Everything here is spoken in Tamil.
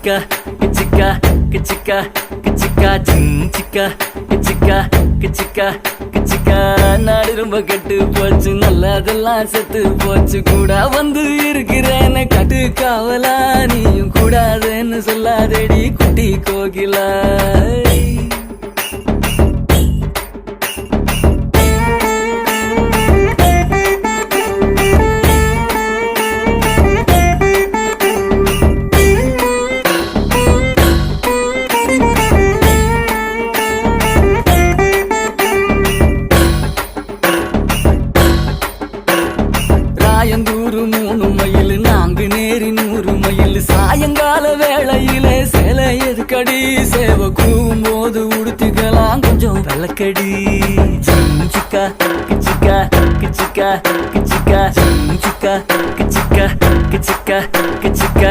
சிக்கா கிச்சிக்கா கிச்சிக்கா கிச்சிக்கா சிக்கா கிச்சிக்கா கிச்சிக்கா கிச்சிக்கா நாடு ரொம்ப கெட்டு போச்சு நல்லதெல்லாம் செத்து போச்சு கூட வந்து இருக்கிறேன்னு கட்டு காவலா நீயும் கூடாதுன்னு சொல்லாதேடி குட்டி கோகிலா சாயந்தூரு 3 மைல் நான்கு நேரி 100 மைல் சாயங்கால வேளையிலே சேலை எதுக்கடி சேவ கூவும் போது உடுத்திக்கலாம் கொஞ்சம் விளக்கடி சிக்கா கிச்சிக்கா கிச்சிக்கா கிச்சிக்கா சிக்கா கிச்சிக்கா கிச்சிக்கா கிச்சிக்கா